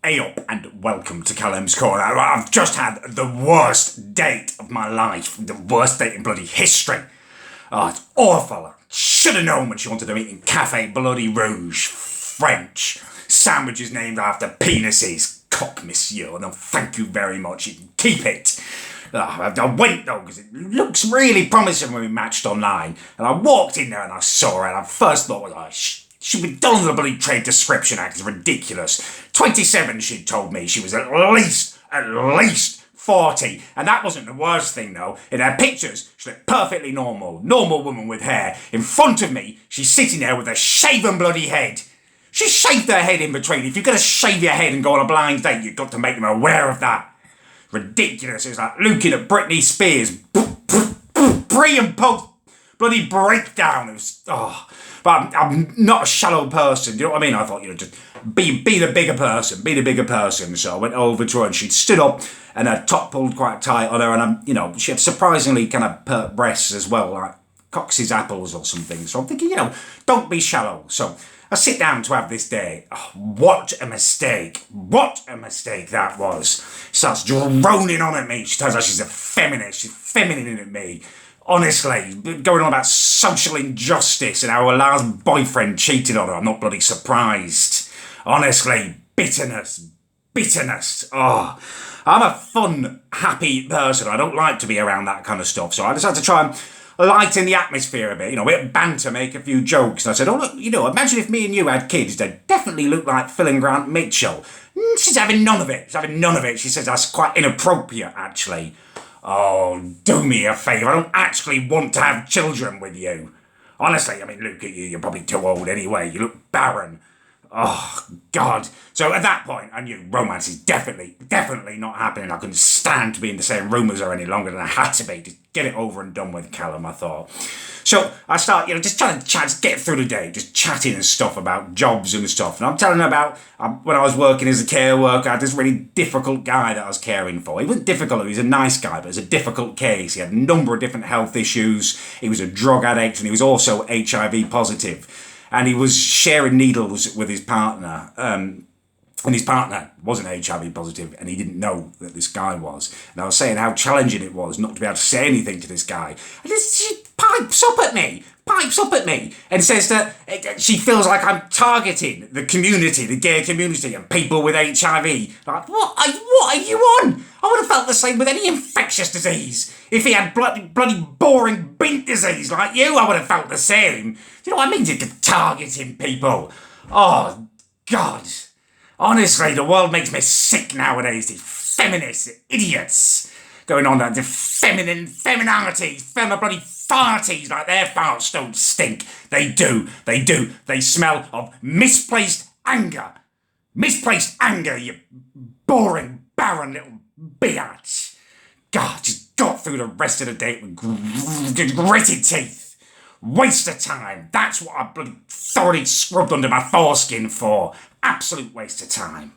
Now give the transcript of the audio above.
Hey up and welcome to Callum's Corner. I've just had the worst date of my life. The worst date in bloody history. Oh, it's awful. I should have known when she wanted to meet in Cafe Bloody Rouge. French. Sandwiches named after penises. Coq monsieur. No, thank you very much. You can keep it. I went though because it looks really promising when we matched online. And I walked in there and I saw her and I first thought was, she'd been done with the bloody trade description act. It's ridiculous. 27, she'd told me. She was at least 40. And that wasn't the worst thing, though. In her pictures, she looked perfectly normal. Normal woman with hair. In front of me, she's sitting there with a shaven bloody head. She shaved her head in between. If you're going to shave your head and go on a blind date, you've got to make them aware of that. Ridiculous. It was like looking at Britney Spears. Pre and post bloody breakdown. It was, But I'm not a shallow person, do you know what I mean? I thought, just be the bigger person. So I went over to her and she'd stood up and her top pulled quite tight on her and she had surprisingly kind of pert breasts as well, like Cox's apples or something. So I'm thinking, don't be shallow. So I sit down to have this day. Oh, what a mistake. What a mistake that was. Starts droning on at me. She turns out she's a feminist. She's feminine at me. Honestly, going on about social injustice and how her last boyfriend cheated on her. I'm not bloody surprised. Honestly, bitterness. Oh, I'm a fun, happy person. I don't like to be around that kind of stuff. So I decided to try and lighten the atmosphere a bit. We had banter, make a few jokes. And I said, look, imagine if me and you had kids. They'd definitely look like Phil and Grant Mitchell. She's having none of it. She says that's quite inappropriate, actually. Oh, do me a favour. I don't actually want to have children with you. Honestly, look at you. You're probably too old anyway. You look barren. Oh, God. So at that point, I knew romance is definitely not happening. I couldn't stand to be in the same room as her any longer than I had to be. Just get it over and done with, Callum, I thought. So I start, just trying to chat, just get through the day, just chatting and stuff about jobs and stuff. And I'm telling her about when I was working as a care worker, I had this really difficult guy that I was caring for. He wasn't difficult, he was a nice guy, but it was a difficult case. He had a number of different health issues. He was a drug addict and he was also HIV positive. And he was sharing needles with his partner. And his partner wasn't HIV positive and he didn't know that this guy was. And I was saying how challenging it was not to be able to say anything to this guy. And she pipes up at me and says that she feels like I'm targeting the community, the gay community and people with HIV. Like, what are you on? I would have felt the same with any infectious disease. If he had bloody boring bint disease like you, I would have felt the same. Do you know what I mean? Targeting people. Oh, God. Honestly, the world makes me sick nowadays. These feminists, idiots, going on that the femininity, bloody farties, like their farts don't stink. They do. They smell of misplaced anger. Misplaced anger, you boring, barren little biatch. God, just got through the rest of the day with gritted teeth. Waste of time. That's what I bloody thoroughly scrubbed under my foreskin for. Absolute waste of time.